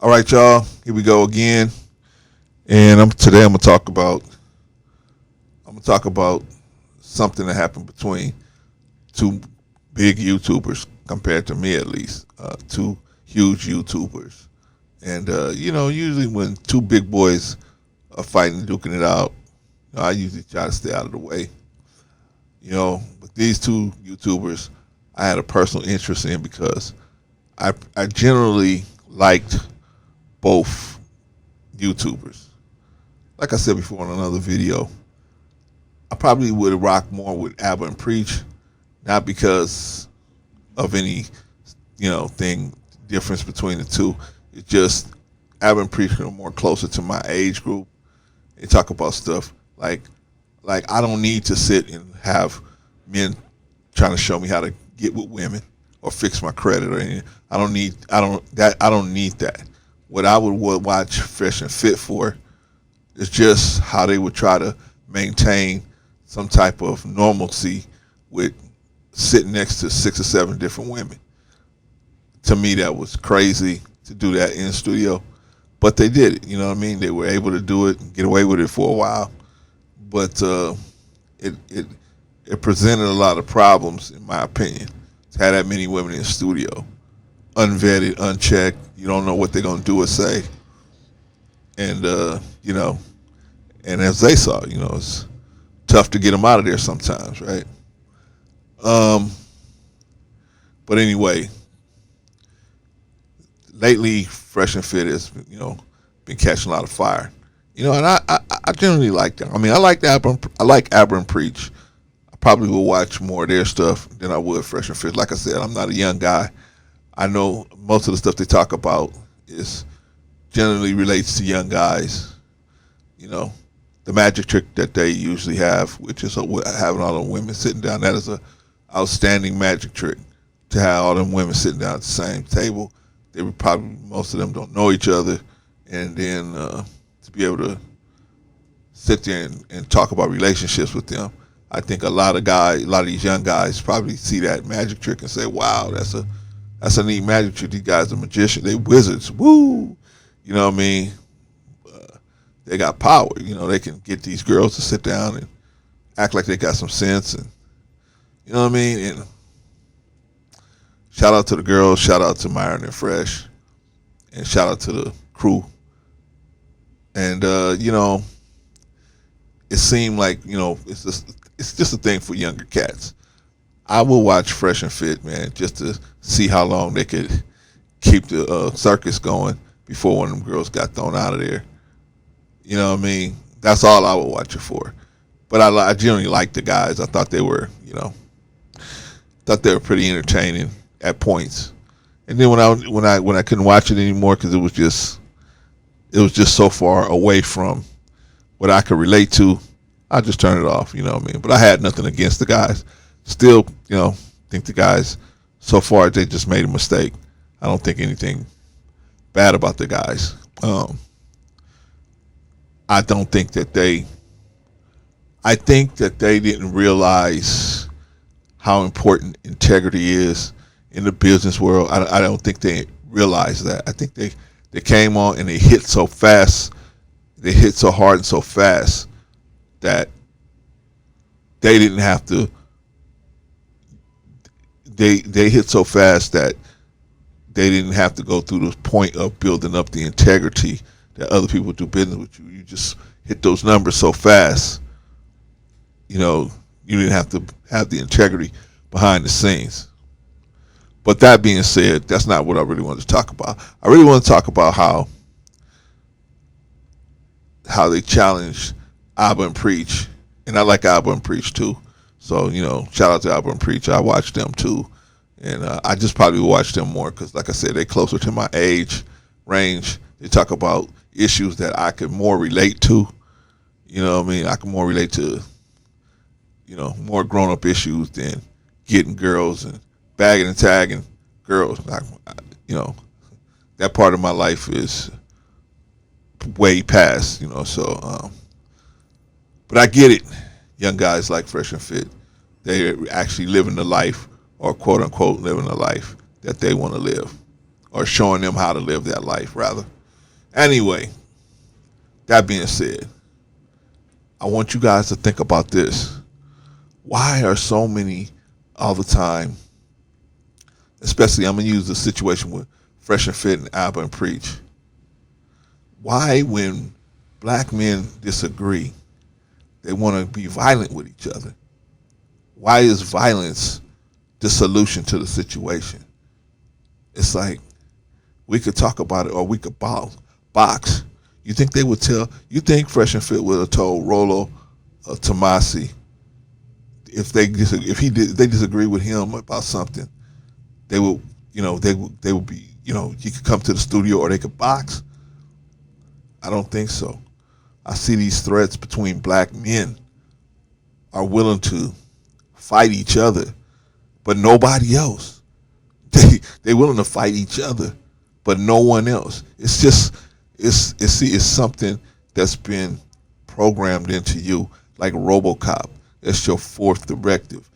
All right, y'all. Here we go again. And today I'm gonna talk about something that happened between two big YouTubers compared to me at least. Two huge YouTubers. And usually when two big boys are fighting, duking it out, I usually try to stay out of the way. But these two YouTubers I had a personal interest in because I generally liked both YouTubers. Like I said before in another video, I probably would rock more with Abba and Preach, not because of any, thing difference between the two. It's just Abba and Preach are more closer to my age group. They talk about stuff like I don't need to sit and have men trying to show me how to get with women or fix my credit or anything. I don't need that. What I would watch Fresh and Fit for is just how they would try to maintain some type of normalcy with sitting next to 6 or 7 different women. To me, that was crazy to do that in the studio, but they did it. You know what I mean? They were able to do it and get away with it for a while, but it it it presented a lot of problems, in my opinion, to have that many women in the studio, unvetted, unchecked. You don't know what they're gonna do or say, and and as they saw, it's tough to get them out of there sometimes, right? Um, but anyway, lately, Fresh and Fit has been catching a lot of fire. And I generally like them. I mean, I like Aber and Preach. I probably will watch more of their stuff than I would Fresh and Fit. Like I said, I'm not a young guy. I know most of the stuff they talk about is generally relates to young guys. You know, the magic trick that they usually have, which is having all the women sitting down. That is a outstanding magic trick to have all them women sitting down at the same table. They would probably most of them don't know each other, and then to be able to sit there and talk about relationships with them. I think a lot of these young guys probably see that magic trick and say, "Wow, that's a neat magic trick. These guys are magicians. They wizards. Woo!" You know what I mean? They got power. They can get these girls to sit down and act like they got some sense, and you know what I mean. And shout out to the girls. Shout out to Myron and Fresh, and shout out to the crew. And it seemed like it's just a thing for younger cats. I will watch Fresh and Fit, man, just to see how long they could keep the circus going before one of them girls got thrown out of there. You know what I mean? That's all I would watch it for. But I generally liked the guys. I thought they were, pretty entertaining at points. And then when I couldn't watch it anymore because it was just so far away from what I could relate to, I just turned it off. You know what I mean? But I had nothing against the guys. Still, think the guys so far they just made a mistake. I don't think anything bad about the guys. I don't think that they. I think that they didn't realize how important integrity is in the business world. I don't think they realized that. I think they came on and they hit so fast. They hit so hard and so fast that they didn't have to. They hit so fast that they didn't have to go through the point of building up the integrity that other people do business with you. You just hit those numbers so fast. You didn't have to have the integrity behind the scenes. But that being said, that's not what I really wanted to talk about. I really want to talk about how they challenged Abba and Preach, and I like Abba and Preach too. So shout out to Abba and Preach. I watch them too, and I just probably watch them more because, like I said, they're closer to my age range. They talk about issues that I could more relate to. You know what I mean? I can more relate to more grown up issues than getting girls and bagging and tagging girls. That part of my life is way past. So. But I get it. Young guys like Fresh and Fit, they're actually living the life, or quote unquote living the life that they want to live, or showing them how to live that life, rather. Anyway, that being said, I want you guys to think about this. Why are so many all the time, especially I'm going to use the situation with Fresh and Fit and Abba and Preach. Why, when black men disagree, they want to be violent with each other? Why is violence the solution to the situation? It's like, we could talk about it, or we could box. You think they would tell? You think Fresh and Fit would have told Rolo Tomasi if they disagree with him about something, they would, they would be, he could come to the studio or they could box? I don't think so. I see these threats between black men are willing to fight each other, but nobody else. They willing to fight each other, but no one else. It's just it's something that's been programmed into you, like RoboCop. It's your fourth directive.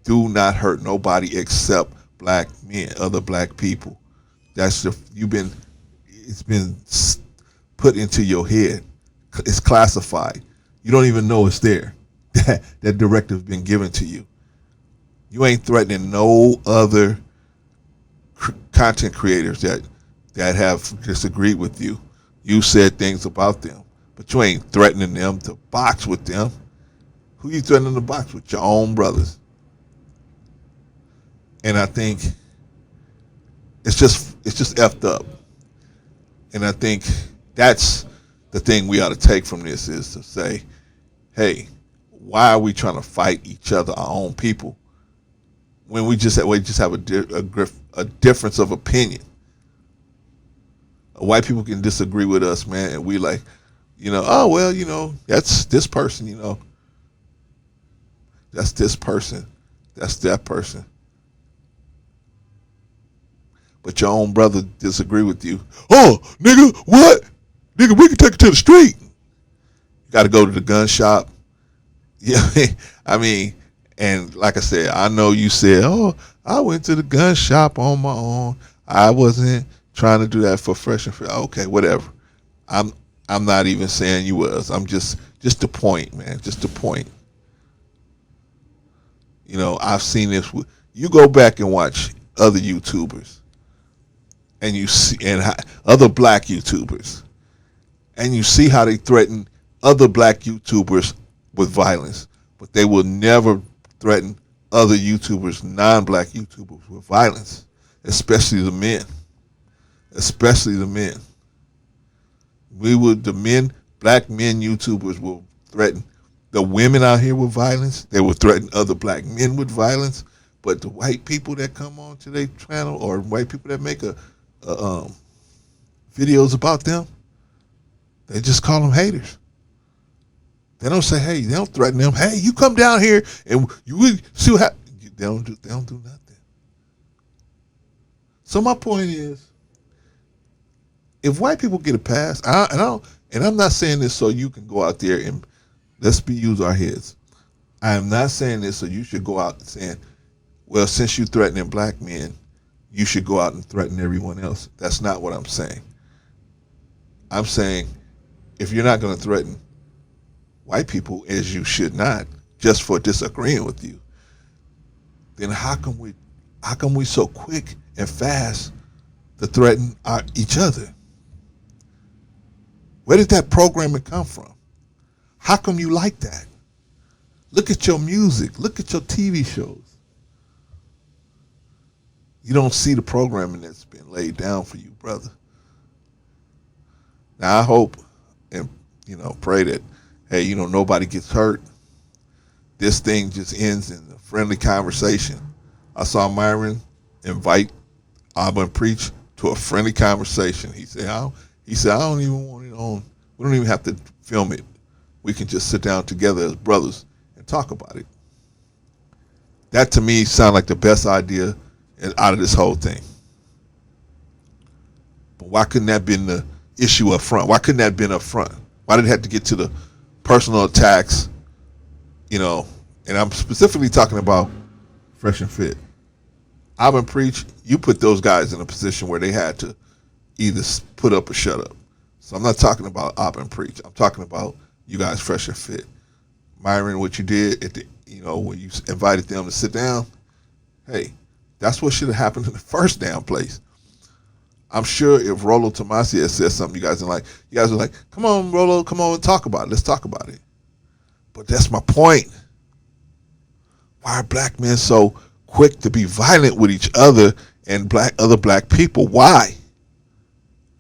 Do not hurt nobody except black men, other black people. It's been put into your head. It's classified. You don't even know it's there. That directive's been given to you. You ain't threatening no other content creators that have disagreed with you. You said things about them, but you ain't threatening them to box with them. Who you threatening to box with? Your own brothers. And I think it's just effed up. And I think that's the thing we ought to take from this, is to say, hey, why are we trying to fight each other, our own people, when we just have a difference of opinion? White people can disagree with us, man, and we like, oh, well, that's this person, that's this person, that's that person. But your own brother disagree with you. Oh, nigga, what? Nigga, we can take it to the street. You got to go to the gun shop. Yeah, I mean, and like I said, I know you said, oh, I went to the gun shop on my own. I wasn't trying to do that for Fresh and Fit. Okay, whatever. I'm not even saying you was. I'm just the point, man. Just the point. I've seen this. You go back and watch other YouTubers, and you see, other black YouTubers, and you see how they threaten other black YouTubers with violence, but they will never threaten other YouTubers, non-black YouTubers, with violence, especially the men. Especially the men. Black men YouTubers will threaten the women out here with violence. They will threaten other black men with violence. But the white people that come on to their channel, or white people that make videos about them, they just call them haters. They don't say, hey, they don't threaten them. Hey, you come down here and you will see what happens. They don't do nothing. So my point is, if white people get a pass, and I'm not saying this so you can go out there and use our heads. I am not saying this so you should go out saying, well, since you threatening black men, you should go out and threaten everyone else. That's not what I'm saying. I'm saying, if you're not going to threaten white people, as you should not, just for disagreeing with you, then how come we so quick and fast to threaten each other? Where did that programming come from? How come you like that? Look at your music. Look at your TV shows. You don't see the programming that's been laid down for you, brother. Now I hope and pray that, hey, nobody gets hurt. This thing just ends in a friendly conversation. I saw Myron invite Abba and Preach to a friendly conversation. He said, I don't even want it on. We don't even have to film it. We can just sit down together as brothers and talk about it. That to me sounds like the best idea out of this whole thing. But why couldn't that have been the issue up front? Why couldn't that have been up front? Why did it have to get to the personal attacks? And I'm specifically talking about Fresh and Fit. I've preach. You put those guys in a position where they had to either put up or shut up. So I'm not talking about Op and Preach. I'm talking about you guys fresh and fit. Myron, what you did at the, when you invited them to sit down, hey, that's what should have happened in the first damn place. I'm sure if Rolo Tomasi had said something you guys didn't like, you guys were like, come on, Rolo, come on and talk about it. Let's talk about it. But that's my point. Why are black men so quick to be violent with each other and other black people? Why?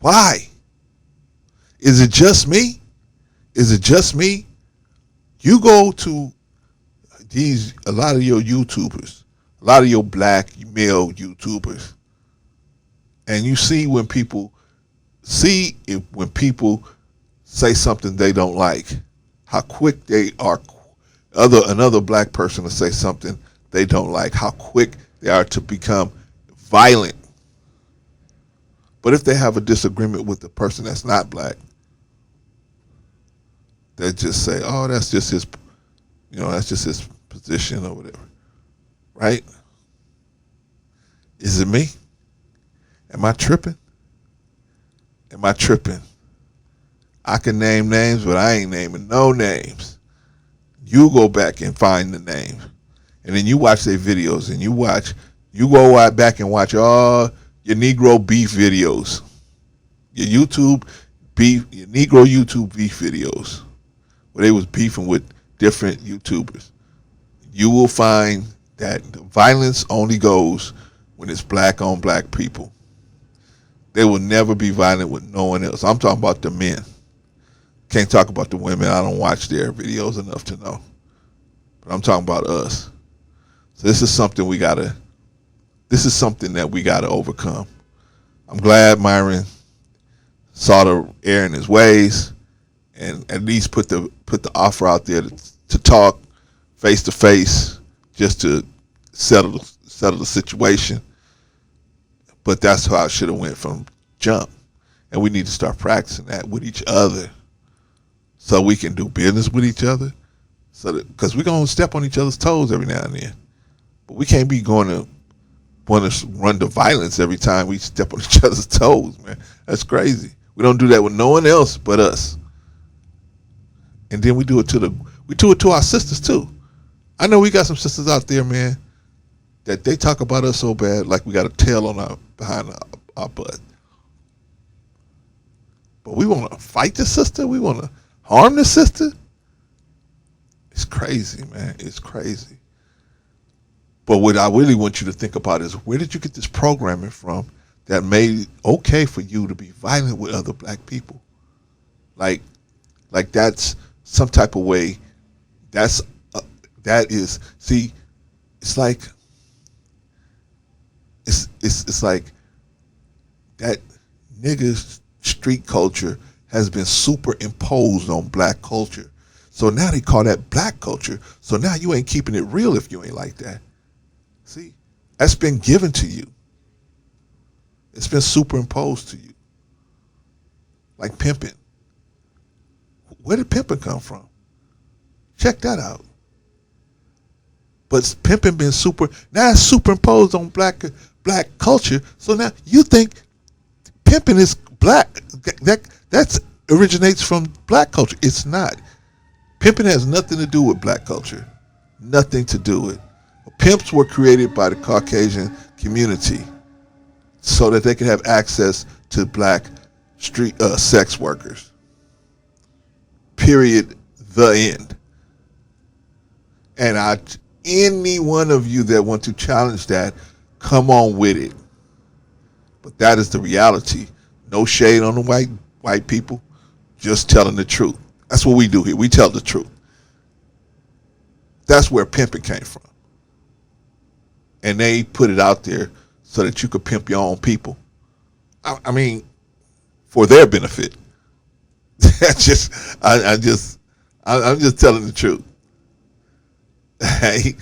Why? Is it just me? Is it just me? You go to a lot of your YouTubers, a lot of your black male YouTubers, and you see when people say something they don't like, how quick they are. Another black person to say something they don't like, how quick they are to become violent. But if they have a disagreement with the person that's not black, they just say, "Oh, that's just his, that's just his position or whatever." Right? Is it me? Am I tripping? Am I tripping? I can name names, but I ain't naming no names. You go back and find the names, and then you watch their videos, and you go back and watch all your Negro beef videos, your Negro YouTube beef videos, where they was beefing with different YouTubers. You will find that violence only goes when it's black on black people. They will never be violent with no one else. I'm talking about the men. Can't talk about the women. I don't watch their videos enough to know. But I'm talking about us. So this is something that we gotta overcome. I'm glad Myron saw the error in his ways and at least put the offer out there to talk face to face, just to settle the situation. But that's how it should have went from jump. And we need to start practicing that with each other, so we can do business with each other. So that, because we're gonna step on each other's toes every now and then, but we can't be going to want to run to violence every time we step on each other's toes, man. That's crazy. We don't do that with no one else but us. And then we do it to our sisters too. I know we got some sisters out there, man, that they talk about us so bad, like we got a tail on behind our butt. But we want to fight the sister. We want to harm the sister. It's crazy, man. It's crazy. But what I really want you to think about is, where did you get this programming from that made it okay for you to be violent with other black people? Like that's some type of way. That is. See, it's like it's like that nigga street culture has been superimposed on black culture. So now they call that black culture. So now you ain't keeping it real if you ain't like that. See, that's been given to you. It's been superimposed to you. Like pimping. Where did pimping come from? Check that out. But pimping been now it's superimposed on black culture. So now you think pimping is black. That originates from black culture. It's not. Pimping has nothing to do with black culture. Nothing to do with it. Pimps were created by the Caucasian community so that they could have access to black street sex workers. Period. The end. And any one of you that want to challenge that, come on with it. But that is the reality. No shade on the white people, just telling the truth. That's what we do here. We tell the truth. That's where pimping came from. And they put it out there so that you could pimp your own people. I mean, for their benefit. I'm just telling the truth. Hey,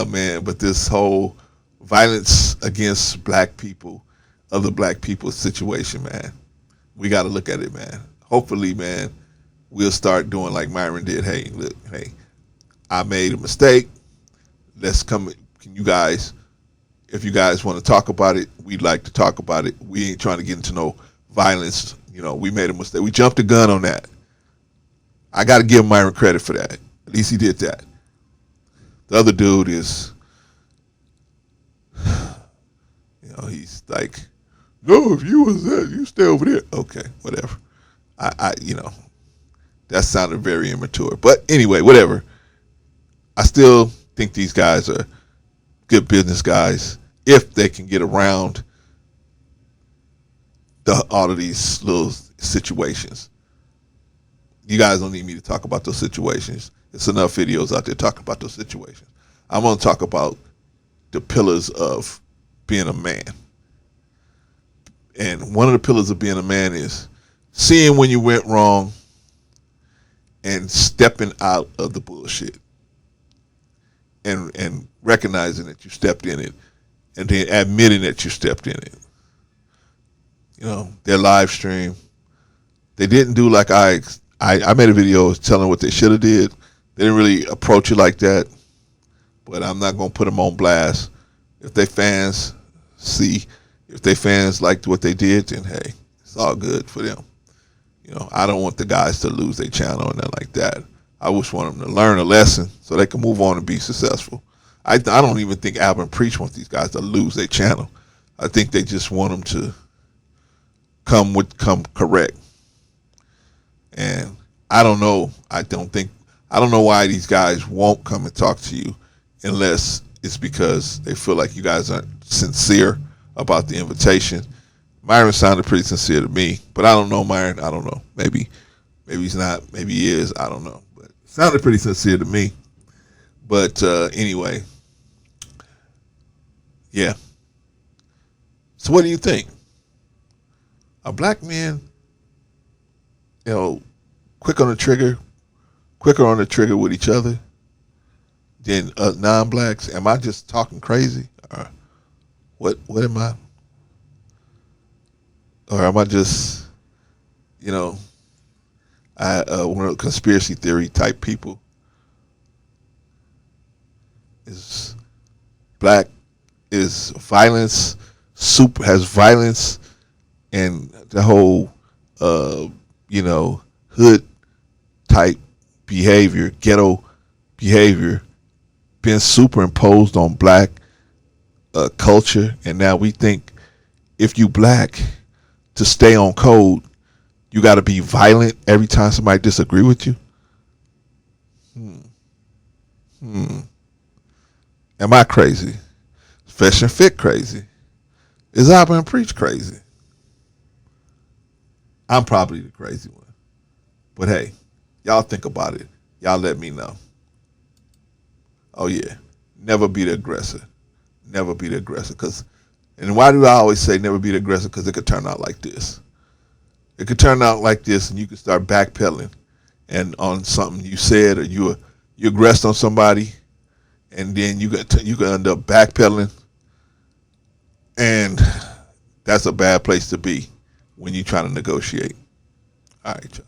man, but this whole violence against black people, other black people situation, man, we got to look at it, man. Hopefully, man, we'll start doing like Myron did. Hey, look, hey, I made a mistake. Let's come can you guys, if you guys want to talk about it, we'd like to talk about it. We ain't trying to get into no violence. You know, we made a mistake. We jumped the gun on that. I got to give Myron credit for that. At least he did that. The other dude is, you know, he's like, no, if you was that, you stay over there. Okay, whatever. You know, that sounded very immature. But anyway, whatever. I still think these guys are good business guys if they can get around all of these little situations. You guys don't need me to talk about those situations. There's enough videos out there talking about those situations. I'm going to talk about the pillars of being a man. And one of the pillars of being a man is seeing when you went wrong and stepping out of the bullshit. And recognizing that you stepped in it, and then admitting that you stepped in it. You know, their live stream, they didn't do like I made a video telling what they should have did. They didn't really approach it like that, but I'm not going to put them on blast. If they fans liked what they did, then hey, it's all good for them. You know, I don't want the guys to lose their channel or nothing like that. I just want them to learn a lesson so they can move on and be successful. I don't even think Alvin Preach wants these guys to lose their channel. I think they just want them to come correct. And I don't know. I don't know why these guys won't come and talk to you unless it's because they feel like you guys aren't sincere about the invitation. Myron sounded pretty sincere to me, but I don't know Myron. I don't know. Maybe he's not. Maybe he is. I don't know. But sounded pretty sincere to me. But anyway, yeah. So what do you think? Are black men, you know, quicker on the trigger with each other than non-blacks? Am I just talking crazy? Or what am I? Or am I just, you know, one of the conspiracy theory type people? Is black is violence, has violence, and the whole, you know, hood type behavior, ghetto behavior, been superimposed on black culture, and now we think if you black, to stay on code, you got to be violent every time somebody disagree with you. Am I crazy? Is Fresh and Fit crazy? Is Alvin Preach crazy? I'm probably the crazy one. But hey, y'all think about it. Y'all let me know. Oh yeah, never be the aggressor. Never be the aggressor. And why do I always say never be the aggressor? Because it could turn out like this. It could turn out like this, and you could start backpedaling, and on something you said, or you aggressed on somebody, and then you could end up backpedaling, and that's a bad place to be when you're trying to negotiate. All right, y'all.